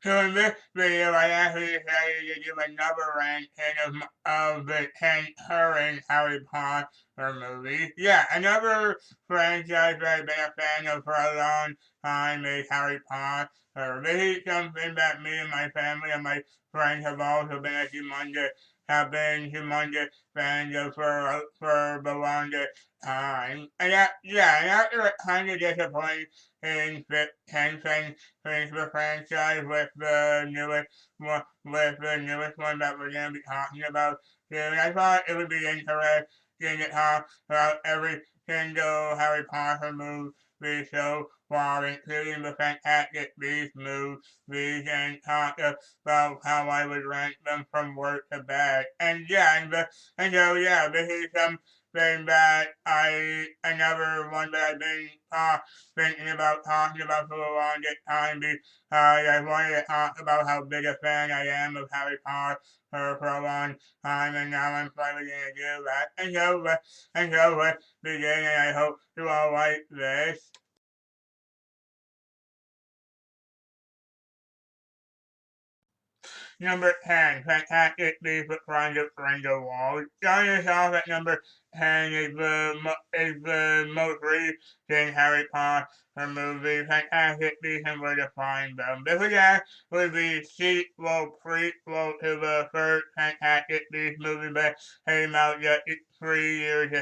So in this video, I actually decided to do another ranking of the 10 current Harry Potter movies. Yeah, another franchise that I've been a fan of for a long time is Harry Potter. This is something that me and my family and my friends have also been humongous fans of for the longest time. And and after it kind of disappointing in Tencent finish the franchise with the newest one that we're gonna be talking about soon. I thought it would be interesting to talk about every single Harry Potter movie so far, including the Fantastic Beasts movies, and talk about how I would rank them from worst to bad. This is something that another one that I've been thinking about talking about for the longest time because I wanted to talk about how big a fan I am of Harry Potter for a long time, and now I'm finally going to do that. Let's begin, and I hope you all like this. Number 10, Fantastic Beasts with Crimes of Grindelwald. Starting us off at number 10 is the most recent Harry Potter movie, Fantastic Beasts and Where to Find Them. This was actually the prequel to the first Fantastic Beasts movie that came out just 3 years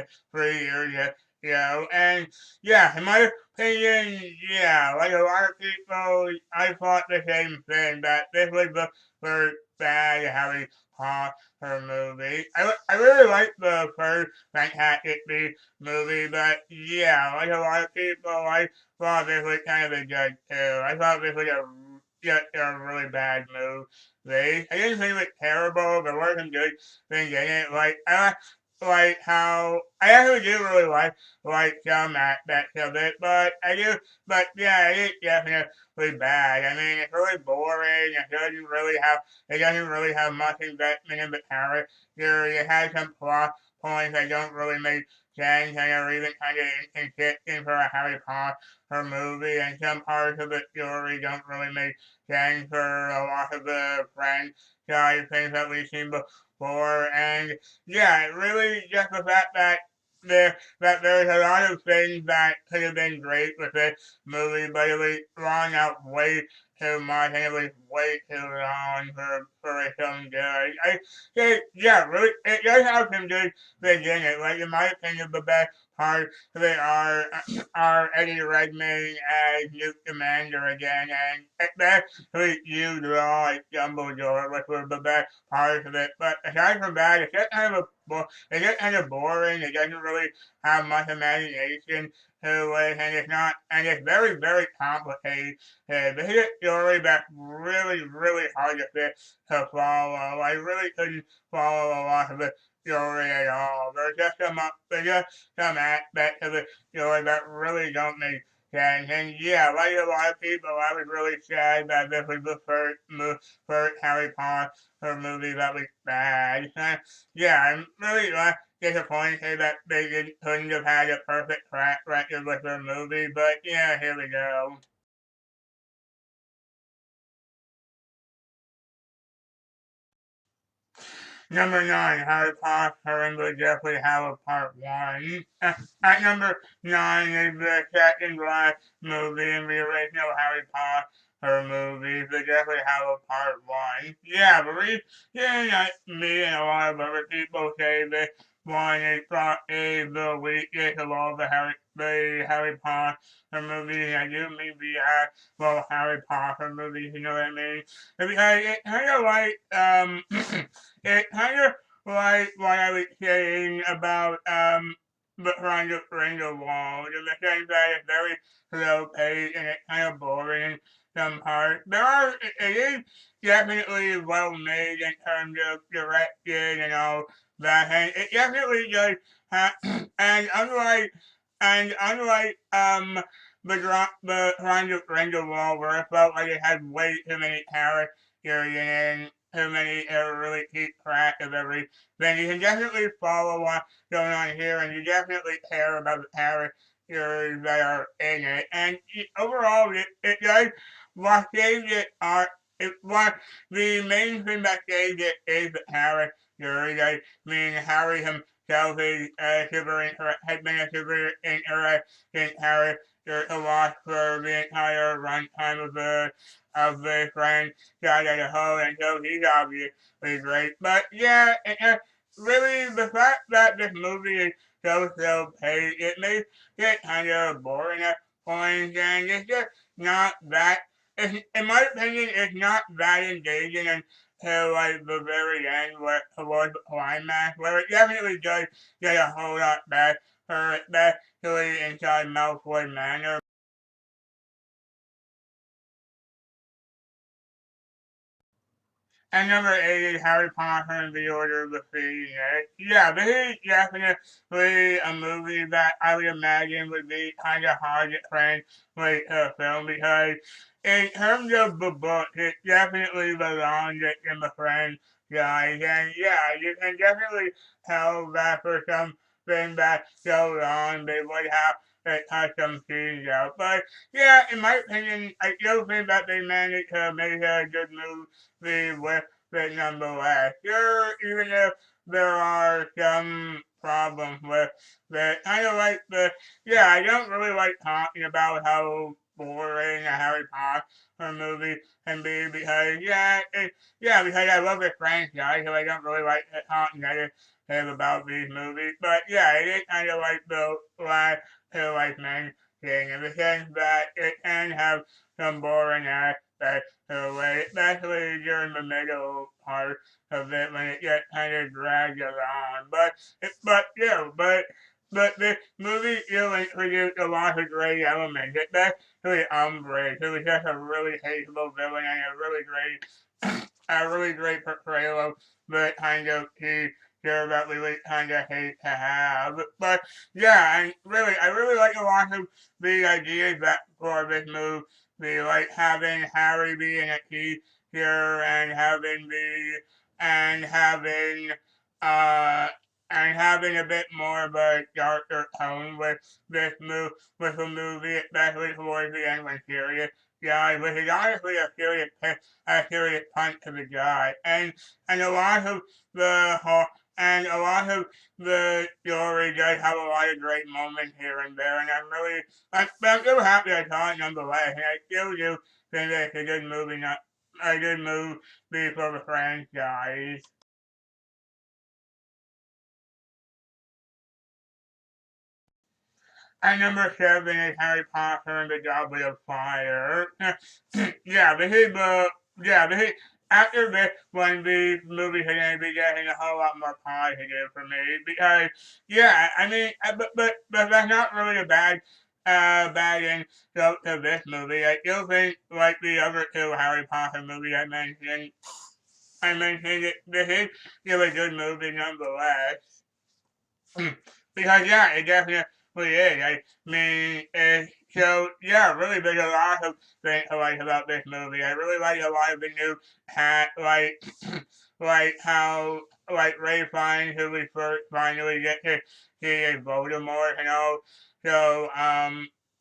ago. And yeah, in my opinion, yeah, like a lot of people, I thought the same thing, that this was the first bad Harry Potter movie. I really liked the first Fantastic Beasts movie, but yeah, like a lot of people, I thought this was kind of a good too. I thought this was just a really bad movie. I didn't think it was terrible. There were some good things in it. Like how I actually do really like some aspects of it, but yeah, it is definitely bad. I mean, it's really boring. It doesn't really have much investment in the character. It has some plot points that don't really make sense and are even kind of inconsistent for a Harry Potter movie, and some parts of the story don't really make sense for a lot of the franchise things that we've seen before. And yeah, it really just the fact that there's a lot of things that could have been great with this movie, but it was drawn out way too much, and it was way too long for some good. Yeah, really, it does have some good things in it. Like in my opinion, the best part of it are Eddie Redmayne as Newt Scamander again, and especially you draw like Dumbledore, which was the best part of it. But aside from that, it's just kind of boring. It doesn't really have much imagination to it, and it's very, very complicated. This is a story that's really, really hard to follow. I really couldn't follow a lot of the story at all. There's just some aspects of the story that really don't make sense. And yeah, like a lot of people, I was really sad that this was the first Harry Potter movie that was bad. Yeah, I'm really disappointed that couldn't have had a perfect track record with their movie, but yeah, here we go. Number 9, Harry Potter and the Deathly Hallows Part 1. At number 9 is the second last movie in the original Harry Potter movies, The Deathly Hallows Part 1. Yeah, me and a lot of other people say this one is the weakest of all the Harry Potter movies. I do mean the actual Harry Potter movies, you know what I mean? Because it kind of it kind of like what I was saying about the Triangle Wall. In the sense that it's very slow paced and it's kind of boring in some parts. It is definitely well made in terms of direction and all that. And it definitely does have, and unlike the Triangle Wall, where it felt like it had way too many characters and too many really keep track of everything. You can definitely follow what's going on here, and you definitely care about the characters that are in it. And overall, it does what saves it it was the main thing that saves it is the character. Like, I mean, Harry himself is has been a super interesting character to watch for the entire runtime of the franchise as a whole, and so he's obviously great. But yeah, really, the fact that this movie is so paced, it makes it kind of boring at points, and it's just not that. In my opinion, it's not that engaging until like the very end, where towards the climax, where it definitely does get a whole lot better, especially inside Malfoy Manor. And number 8 is Harry Potter and the Order of the Phoenix. Yeah, this is definitely a movie that I would imagine would be kind of hard to translate to a film because in terms of the book, it definitely belongs in the franchise. And yeah, you can definitely tell that for something that's so long, they would have to cut some scenes out. But yeah, in my opinion, I still think that they managed to make a good movie with it nonetheless. Sure, even if there are some problems with it, kind of like yeah, I don't really like talking about how boring a Harry Potter movie can be because, because I love the franchise, so I don't really like talking negative about these movies. But yeah, it is kind of like the last two like mentioned in the sense that it can have some boring aspects way, especially during the middle part of it when it gets kind of dragged along. But this movie still introduced a lot of great elements, especially Umbridge, who was just a really hateable villain and a really great portrayal of the kind of teacher that we would kind of hate to have. But yeah, I really like a lot of the ideas that for this movie like having Harry being a teacher and having uh and having a bit more of a darker tone with this with the movie, especially towards the end when Sirius died, which is honestly a serious punch to the guy. And a lot of the whole and a lot of the story does have a lot of great moments here and there, and I'm still happy I saw it nonetheless, and I still do think that it's a good movie, not a good movie for the franchise. And number 7 is Harry Potter and the Goblet of Fire. yeah, this is the this is after this one, the movie is going to be getting a whole lot more positive for me because I mean, but that's not really a bad end to this movie. I still think like the other two Harry Potter movies I mentioned this is still a good movie nonetheless. because it definitely is. I mean, really, there's a lot of things I like about this movie. I really like a lot of the new hat, like how Ray Fiennes, who we first finally get to see as Voldemort,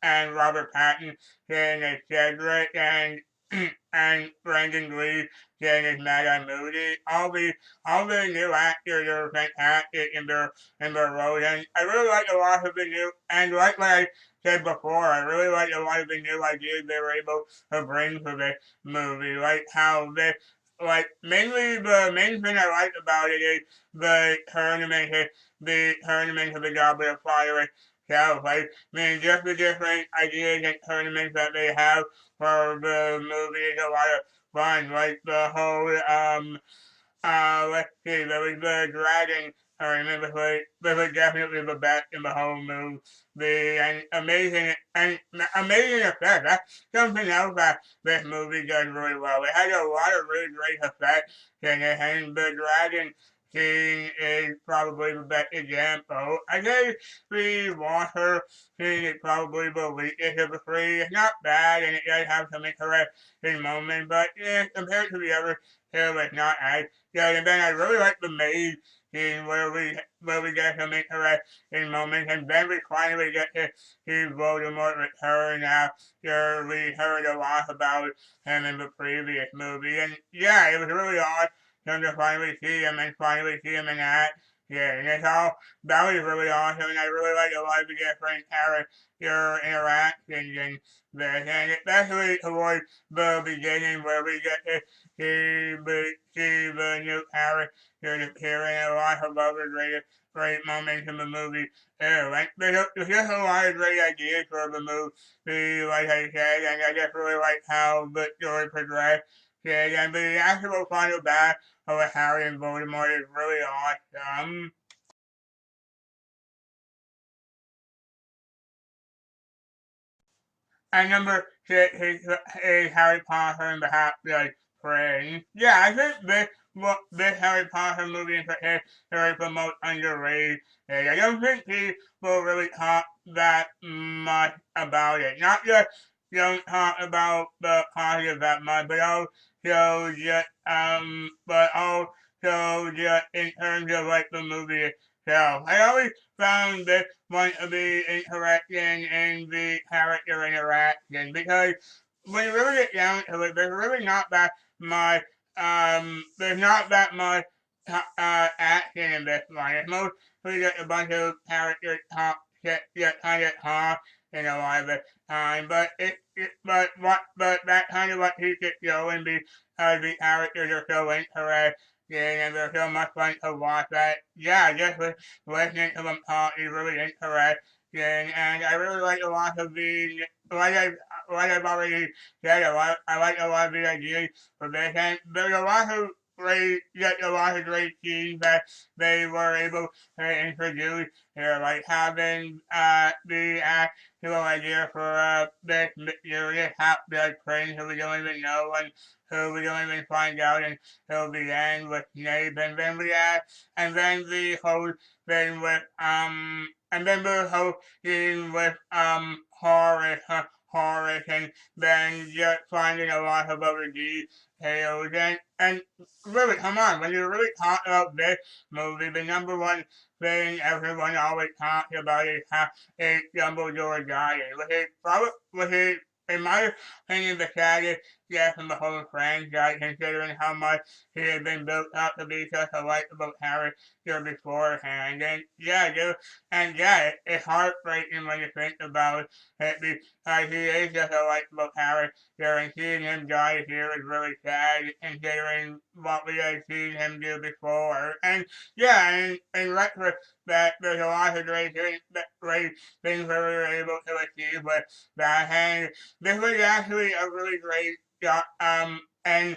and Robert Pattinson as Cedric, and Brandon Lee as Madame Moody. All the new actors are fantastic in their roles, and I really like a lot of the new, and like I said before, I really like a lot of the new ideas they were able to bring to this movie, like how they mainly the main thing I like about it is the tournament of the Goblet of Fire itself. I mean, just the different ideas and tournaments that they have for the movie is a lot of fun. Like the whole let's see, there was the dragon tournament, which was definitely the best in the whole movie. And amazing effects. That's something else that this movie does really well. It has a lot of really great effects in it, and the dragon scene is probably the best example. I say we watch her scene is probably the weakest of the three. It's not bad and it does have some interesting moments, but yeah, compared to the other two, it's not as good. And then I really like the maid scene where we get some interesting moments, and then we finally get to see Voldemort return after we heard a lot about him in the previous movie. And yeah, it was really awesome to finally see him and finally see him in that. Yeah, and it's all that was really awesome, and I really like a lot of the different character interactions in this, and especially towards the beginning where we get to see the new characters appearing, a lot of other great moments in the movie. Like there's just a lot of great ideas for the movie, like I said, and I just really like how the story progressed. Yeah, and the actual final battle of Harry and Voldemort is really awesome. And number six is Harry Potter and the Half-Blood Prince. Yeah, I think this Harry Potter movie in particular is the most underrated. I don't think people really talk that much about it. Not just don't talk about the positive that much, but also just in terms of like the movie itself. I always found this one to be interesting in the character interaction because when you really get down to it, there's really not that much. There's not that much action in this one. It's mostly just a bunch of characters talk, just kind of talk in a lot of the time. But that kind of what keeps it going because the characters are so interesting and they're so much fun to watch. That yeah, just listening to them talk is really interesting. And I really like a lot of the like I like I've already said, I like a lot of the ideas for this, and there's a lot of great scenes that they were able to introduce here, like having the actual idea for this mysterious half-blood prince who we don't even know and who we don't even find out until the end with Snape, and then the whole thing with and then the whole thing with Horace, and then just finding a lot of other details. And really, come on, when you really talk about this movie, the number one thing everyone always talks about is how is Dumbledore dying, which is in my opinion the saddest death in the whole franchise, considering how much he had been built up to be such a likable character beforehand. And yeah, it's heartbreaking when you think about it because he is just a likable character, and seeing him die here is really sad, considering what we had seen him do before. And yeah, in retrospect, there's a lot of great things that we were able to achieve with that. And this was actually a really great and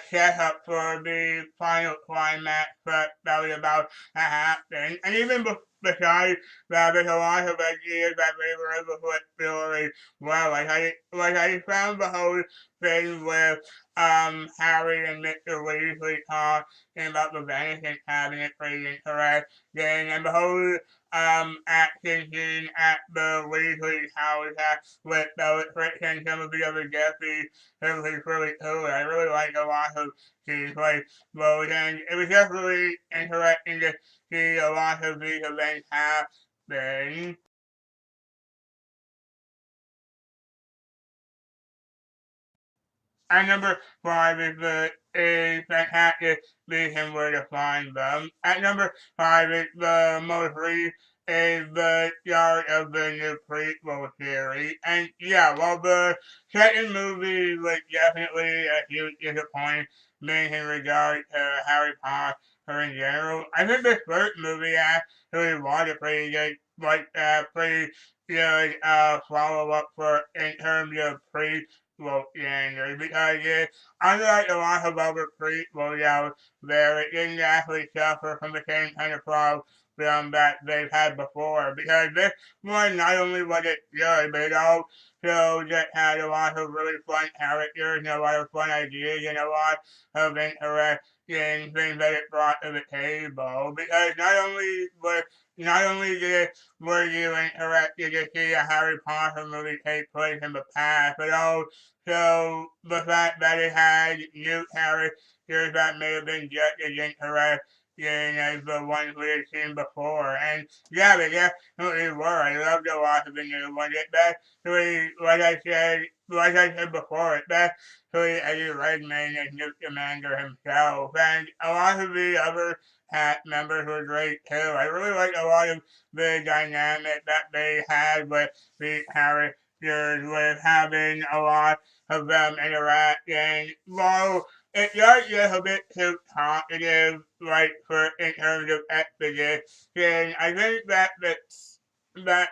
set up for the final climax that was about to happen. And even besides that, there's a lot of ideas that they were able to explore as well. Like I found the whole thing with Harry and Mr. Weasley talking about the Venison cabinet pretty interesting, and the whole action scene at the Weasley house with Bellatrix and some of the other Jeffries. It was really cool. I really liked a lot of scenes like those, and it was just really interesting to see a lot of these events happen. At number five is the a fantastic reason where to find them. At number five is the most recent is the start of the new prequel series. And yeah, while the second movie was definitely a huge disappointment in regard to Harry Potter in general, I think the first movie actually was a pretty good, pretty good follow up for in terms of standard because unlike a lot of other prequels out there, it didn't actually suffer from the same kind of film that they've had before, because this one not only was it good, but it also just had a lot of really fun characters and a lot of fun ideas and a lot of interesting things that it brought to the table. Because not only were you interested to see a Harry Potter movie take place in the past, but also the fact that it had new characters that may have been just as interesting as the ones we had seen before. And yeah, they definitely were. I loved a lot of the new ones. It basically, like I said before, it basically Eddie Redmayne as Newt Scamander himself. And a lot of the other cast members were great too. I really liked a lot of the dynamic that they had with the characters, with having a lot of them interacting. While it does get a bit too talkative, like for in terms of exposition, I think that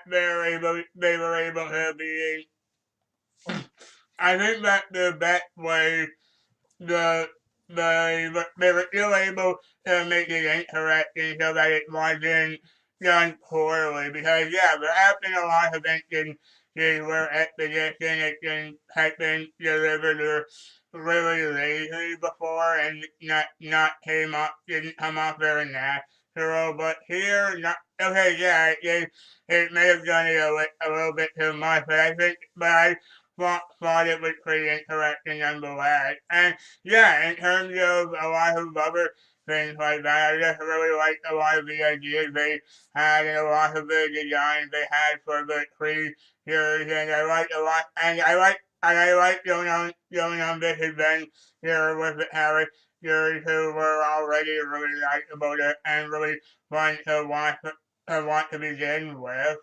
they were able to be. I think that the best way the they were still able to make it interesting so that it wasn't done poorly, because yeah, there have been a lot of instances where exposition has been delivered really lazy before and not came up didn't come off very natural. But here, not okay. Yeah, it may have done it a little bit too much, but I thought it was pretty interesting nonetheless. And yeah, in terms of a lot of other things like that, I just really liked a lot of the ideas they had and a lot of the designs they had for the creatures, and I liked a lot, and I like going on this adventure with the characters who were already really likable and really fun to want to begin with.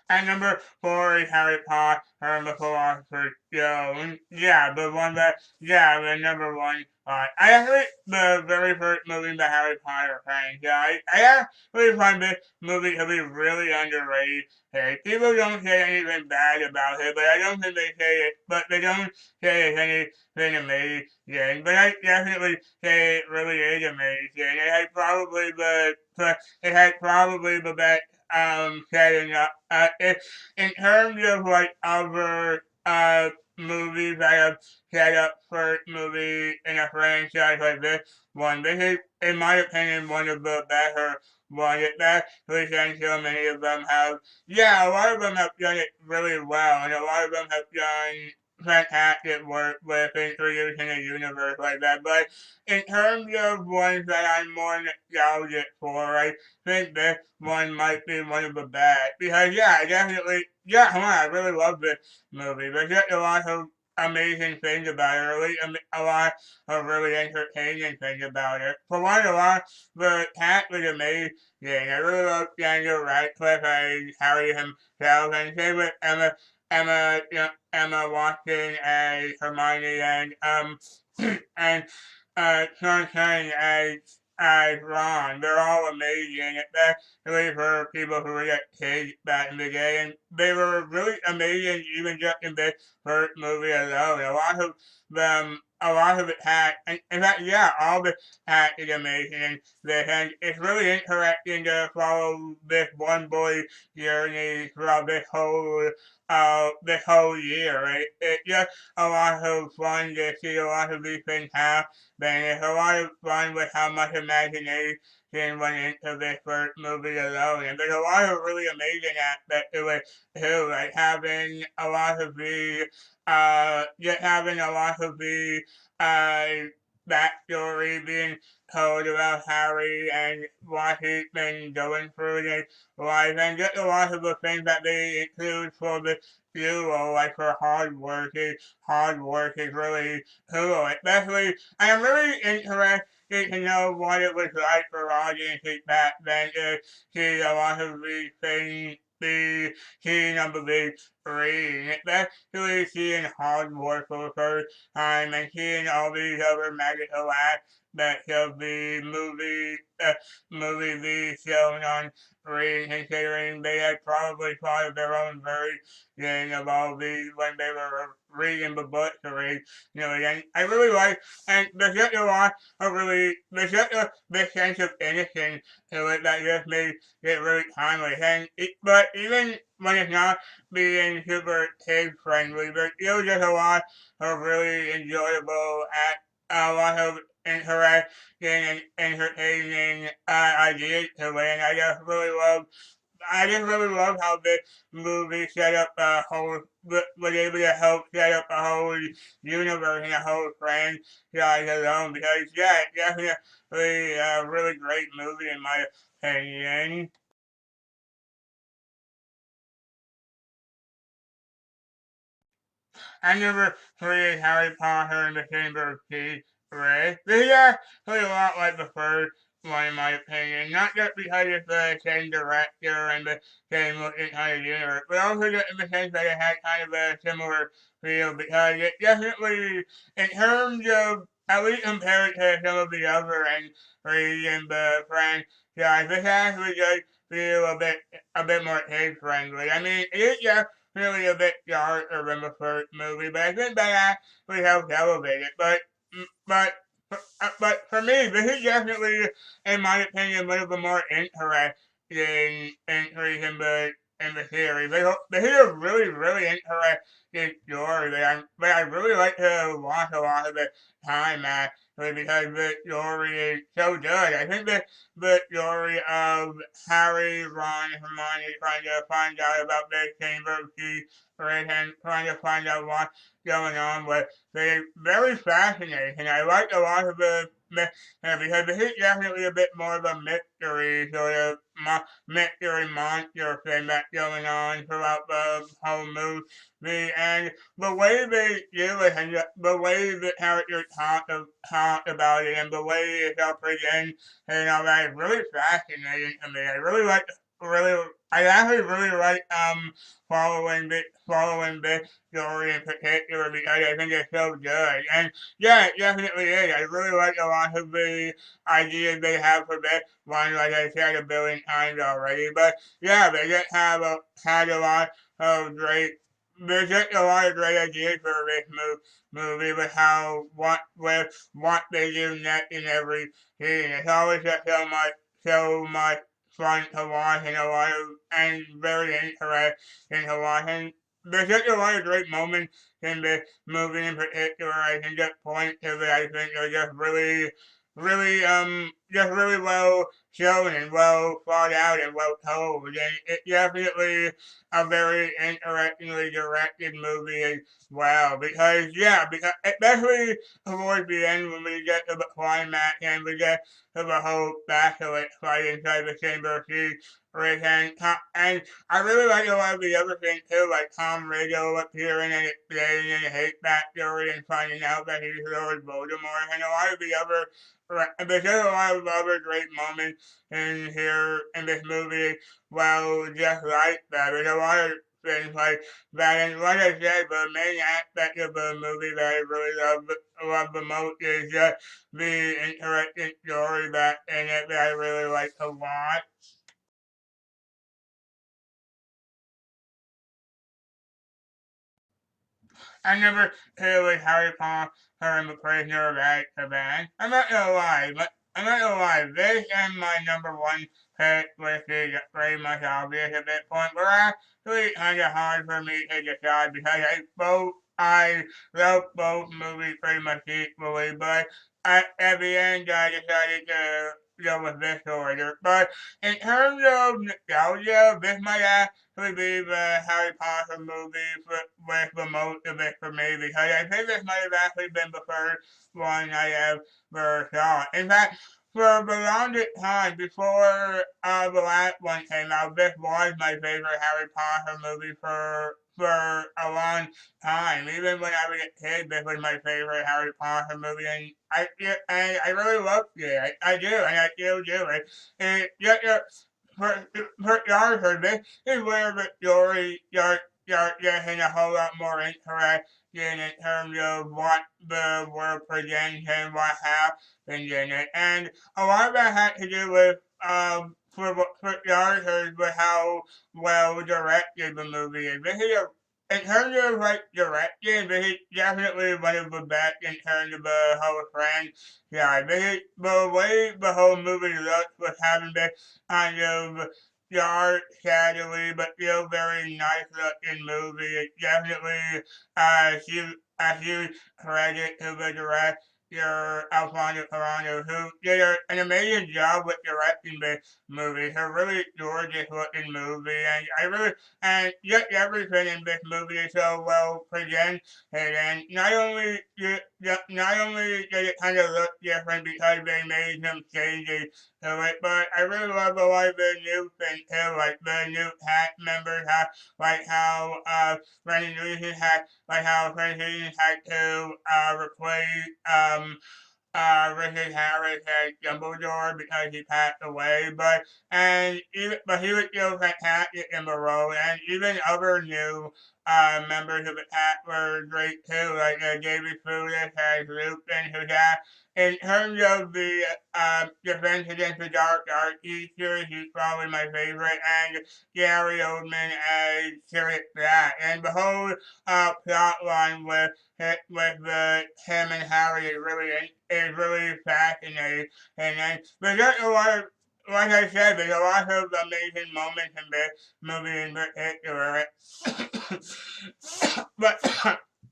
And number four is Harry Potter and the Philosopher's Stone. Yeah, the one that, yeah, the number one. I actually, the very first movie in the Harry Potter franchise, I actually find this movie to be really underrated. People don't say anything bad about it, but I don't think they say it, but they don't say it's anything amazing. But I definitely say it really is amazing. It had probably the best setting up. In terms of like other movies that have set up for movie in a franchise like this one, this is, in my opinion, one of the better ones. Especially since so many of them have, yeah, a lot of them have done it really well, and a lot of them have done fantastic work with introducing a universe like that. But in terms of ones that I'm more nostalgic for, I think this one might be one of the best. Because yeah, I definitely, yeah, come on, I really love this movie. There's just a lot of amazing things about it, a lot of really entertaining things about it. For one, a lot the cast was amazing. I really love Daniel Radcliffe and Harry himself, and same with Emma Watson and Hermione and Sean Connery as Ron. They're all amazing, especially for people who were kids back in the day, and they were really amazing even just in this first movie alone. A lot of it had, and in fact, yeah, all the had is amazing in this, and it's really interesting to follow this one boy's journey throughout this whole year. It's just a lot of fun to see a lot of these things happen. It's a lot of fun with how much imagination went into this first movie alone. And there's a lot of really amazing aspects to it too, like having a lot of the uh, backstory being told about Harry and what he's been going through in his life, and just a lot of the things that they include for the duo, like for hard work is really cool. Especially, I am really interested to know what it was like for audiences back then to see a lot of these things be seen on the big screen. Especially seeing hard work for the first time and seeing all these other magical acts that he'll be be shown on screen, considering they had probably thought of their own version of all these when they were reading the book to read. And I really like, and there's just a lot of there's just this sense of innocence to it that just makes it really timeless. But even when it's not being super kid friendly, there's still just a lot of really enjoyable a lot of interesting and entertaining ideas to it. And I just really love how this movie set up a whole was able to help set up a whole universe and a whole franchise alone, because yeah, it's definitely a really great movie in my opinion. I never played Harry Potter and the Chamber of Secrets. This is actually a lot like the first one, in my opinion. Not just because it's the same director and the same looking kind of universe, but also just in the sense that it had kind of a similar feel, because it definitely, in terms of, at least compared to some of the other entries in the franchise, this actually does feel a bit more kid friendly. I mean, it is just really a bit darker than the first movie, but I think that actually helps elevate it. But for me, this is definitely, in my opinion, one of the more interesting entries in the series. They have a really interesting story that I really like to watch a lot of the time actually, because the story is so good. I think the story of Harry, Ron, and Hermione trying to find out about the Chamber of Secrets and trying to find out what's going on with they're very fascinating. I like a lot of because this is definitely a bit more of a mystery sort of mystery monster thing that's going on throughout the whole movie, and the way they do it, and the way the characters talk about it, and the way it's all presented, and all that is really fascinating to me. I actually really like following this story in particular, because I think it's so good. And yeah, it definitely is. I really like a lot of the ideas they have for this one, like I said a billion times already. But yeah, they just had a lot of great. There's just a lot of great ideas for this movie with what they do next in every scene. It's always just so much fun to watch, and a lot of and very interesting to watch. And there's just a lot of great moments in this movie in particular. I can just point to that I think are just really well shown and well thought out and well told. And it's definitely a very interestingly directed movie as well. Because especially towards the end when we get to the climax and we get to the whole battle fight inside the Chamber of Secrets, and I really like a lot of the other things too, like Tom Riddle appearing and explaining his backstory and finding out that he's Lord Voldemort, and a lot of the other. There's just a lot of other great moments in here in this movie. Well, just like that, there's a lot of things like that, and like I said, the main aspect of the movie that I really love the most is just the interesting story that in it that I really like to watch. I never played Harry Potter and the Prisoner of Azkaban. I'm not gonna lie, this is my number one pick, which is pretty much obvious at this point, but actually kind of hard for me to decide because I love both movies pretty much equally, but at the end I decided to go with this order. But in terms of nostalgia, this might actually be the Harry Potter movie with the most of it for me, because I think this might have actually been the first one I ever saw. In fact, for the longest time before the last one came out, this was my favorite Harry Potter movie for a long time. Even when I was a kid, this was my favorite Harry Potter movie, and I really loved it. I do, and I still do it. And yet, for Yarford, this is where the story starts getting a whole lot more interesting. in terms of what the world presents and what happens in it. And a lot of that had to do with for the artists with how well directed the movie is. This is in terms of like directing, this is definitely one of the best in terms of the whole franchise. Yeah, this is the way the whole movie looks with having this kind of dark, shadowy, but still very nice looking movie. It's definitely a huge credit to the director Alfonso Cuarón, who did an amazing job with directing this movie. It's a really gorgeous looking movie, and I really and just everything in this movie is so well presented. And not only did it kind of look different because they made some changes to it, but I really love a lot of the new things too, like the new cast members, like how Brendan Gleeson had to replace Richard Harris as Dumbledore because he passed away, but he was still fantastic in the role, and even other new members of the cast were great too, like David Thewlis as Lupin, who got in terms of the Defense Against the Dark Arts series, he's probably my favorite, and Gary Oldman as Sirius Black, and the whole plot line with the him and Harry is really fascinating. And then there's just a lot of like I said, there's a lot of amazing moments in this movie in particular. but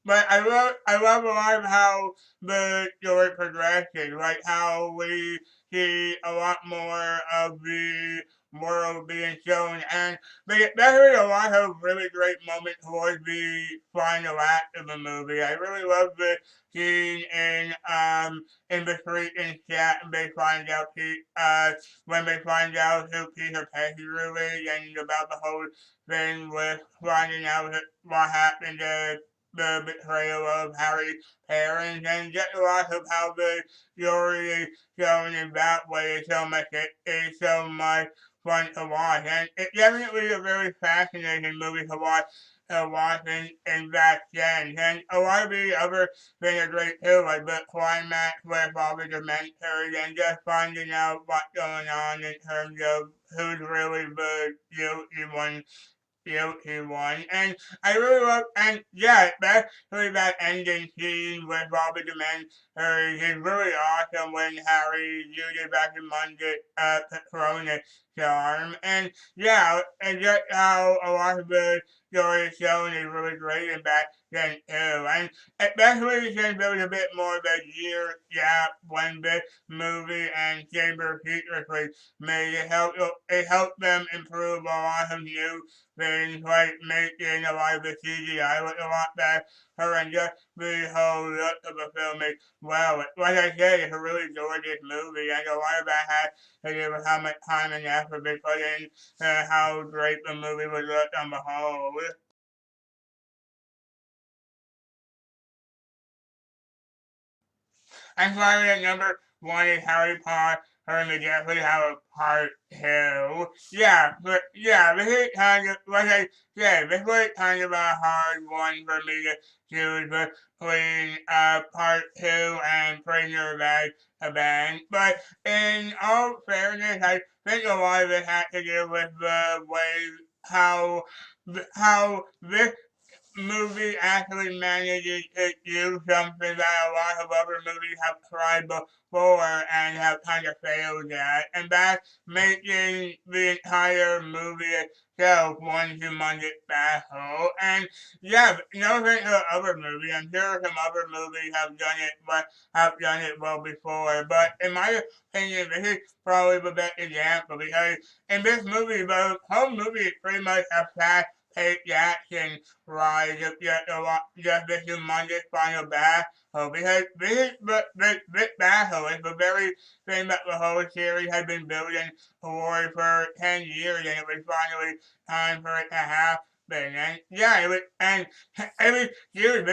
but I love a lot of how the story progresses, like how we see a lot more of the world being shown, and there's a lot of really great moments towards the final act of the movie. I really love the scene in the street in chat and they find out when they find out who Peter Pettigrew is and about the whole thing with finding out what happened to the betrayal of Harry's parents, and just a lot of how the story is shown in that way is so much fun to watch. And it's definitely a very fascinating movie to watch in that sense. And a lot of the other things are great too, like the climax with all the Dementors and just finding out what's going on in terms of who's really the guilty one and I really love, and yeah, especially that ending scene with Robert Dementors is really awesome when Harry uses back in Monday, Patronus charm, and yeah, and just how a lot of the story is shown is really great in back then too, and especially since there was a bit more of a year gap when this movie and Chamber of Secrets was made, it helped them improve a lot of new things like making a lot of the CGI look a lot better and just the whole look of the film as well. Like I said, it's a really gorgeous movie and a lot of that has to do with how much time and effort they put in how great the movie was look on the whole. And finally, at number one is Harry Potter and the Deathly Hallows Part 2. Yeah, this is kind of, like I said, this was kind of a hard one for me to choose between Part 2 and Prisoner of Azkaban. But in all fairness, I think a lot of it had to do with the way how how this movie actually manages to do something that a lot of other movies have tried before and have kind of failed at, and that's making the entire movie itself one humongous battle. And yeah, no offense to the other movie, I'm sure some other movies have done it well before, but in my opinion, this is probably the best example because in this movie, the whole movie is pretty much a fast paced action rise of just this humongous final battle because this battle is the very thing that the whole series has been building toward for 10 years and it was finally time for it to happen. And yeah, it was huge.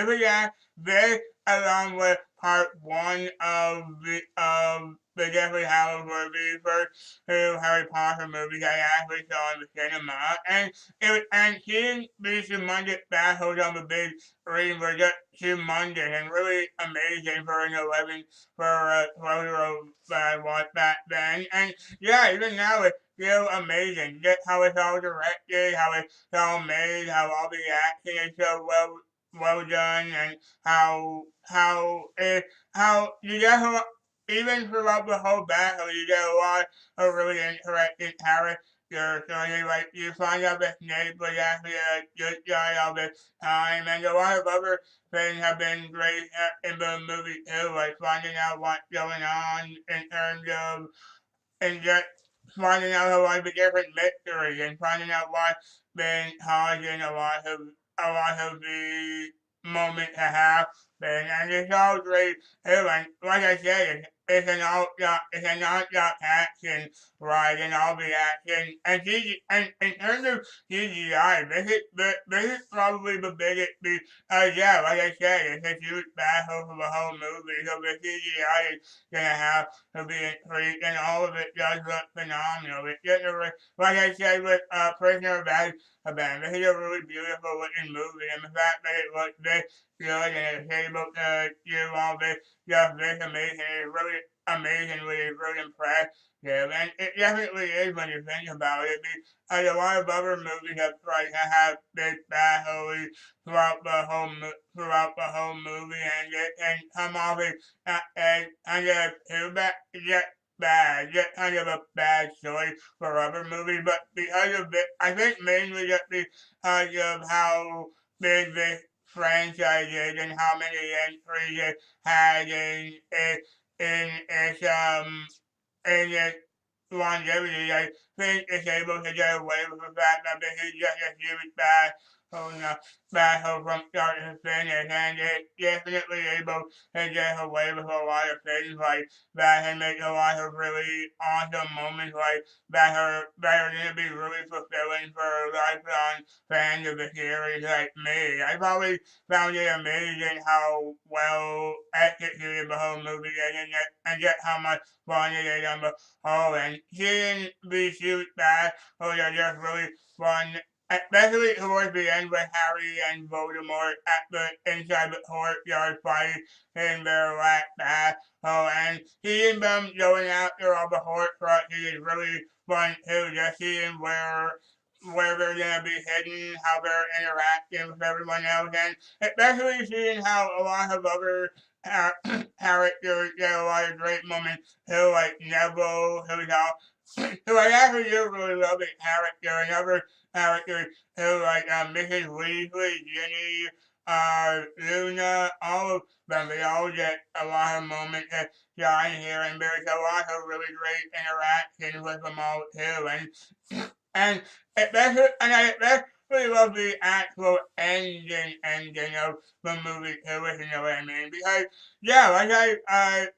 This along with part one of the Deathly Hallows were the first two Harry Potter movies I actually saw in the cinema, and seeing these humongous battles on the big screen were just humongous and really amazing for an 11 for a 12-year-old that I watched back then, and yeah, even now it's still amazing. Just how it's all directed, how it's all made, how all the action is so well done, and how you get even throughout the whole battle, you get a lot of really interesting characters. So you find out that Snape was actually a good guy all the time, and a lot of other things have been great in the movie too, like finding out what's going on in terms of and just finding out a lot of the different mysteries and finding out what's been causing a lot of the moment to happen. And it's all great too. And like I said, it's an all action ride and all the action and in terms of CGI, this is probably the biggest yeah, like I said, it's a huge battle for the whole movie. So the CGI is gonna have to be increased, and all of it does look phenomenal. It's just like I said with Prisoner of Azkaban, this is a really beautiful looking movie, and the fact that it looks this good and it's able to do all this stuff this amazing is really amazingly really impressive. And it definitely is when you think about it. Because a lot of other movies have big battles throughout the whole movie, and it can come off as kind of too bad, just kind of a bad story for other movies. But because of it, I think mainly just because of how big this franchise is and how many entries it had in its in its longevity, I think it's able to get away with the fact that this is just a huge battle from start to finish, and it's definitely able to get away with a lot of things like that and make a lot of really awesome moments like that are gonna be really fulfilling for lifelong fans of the series like me. I've always found it amazing how well executed the whole movie is and yet how much fun it is on the whole. And seeing these huge battles are just really fun, especially towards the end with Harry and Voldemort at the inside the courtyard fighting in their last battle. And seeing them going after all the Horcruxes is really fun too. Just seeing where they're gonna be hidden, how they're interacting with everyone else, and especially seeing how a lot of other characters get a lot of great moments too, like Neville, who I actually do really love his character, and other characters too, like Mrs. Weasley, Ginny, Luna, all of them. They all get a lot of moments to shine here, and there's a lot of really great interactions with them all too, and I especially love the actual ending of the movie too, if you know what I mean. Because yeah,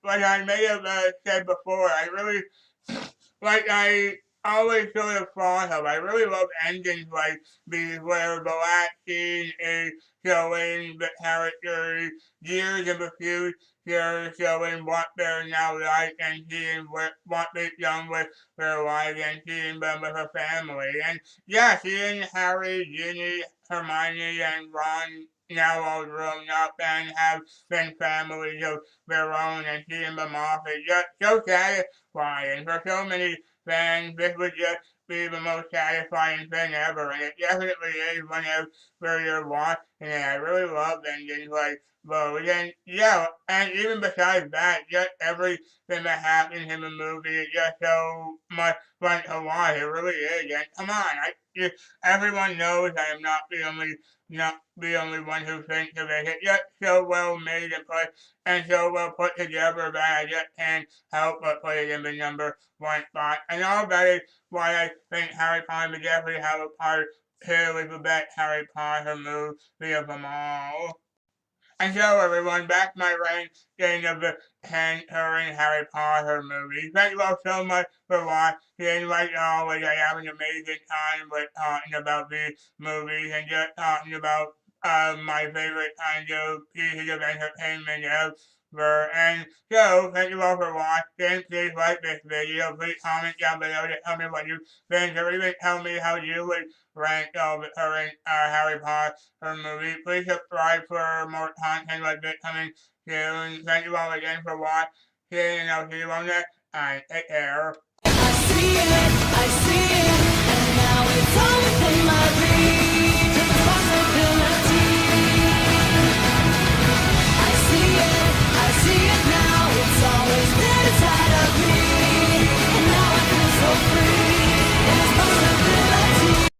like I may have said before, I really like I always sort of thought of. I really love endings like these where the last scene is showing the characters years in the future, showing what they're now like and seeing what they've done with their lives and seeing them with a family. And yeah, seeing Harry, Ginny, Hermione, and Ron now all grown up and have been families of their own and seeing them off is just so satisfying for so many fans. This would just be the most satisfying thing ever, and it definitely is whenever you're watching it. I really love endings like those, and yeah, and even besides that, just everything that happens in the movie is just so much fun to watch. It really is, and come on, everyone knows I am not the only one who thinks of it. It's just so well made and so well put together that I just can't help but put it in the number 1 spot. And all that is why I think Harry Potter would definitely have a part two with the best Harry Potter movie of them all. And so everyone, back to my ranking of the 10 current Harry Potter movies. Thank you all so much for watching. Like always, I have an amazing time with talking about these movies and just talking about my favorite kind of pieces of entertainment And so, thank you all for watching. Please like this video. Please comment down below to tell me what you think. Or even tell me how you would rank the current Harry Potter movie. Please subscribe for more content like this coming soon. Thank you all again for watching. And I'll see you on next time. Take care. I see it, and now it's all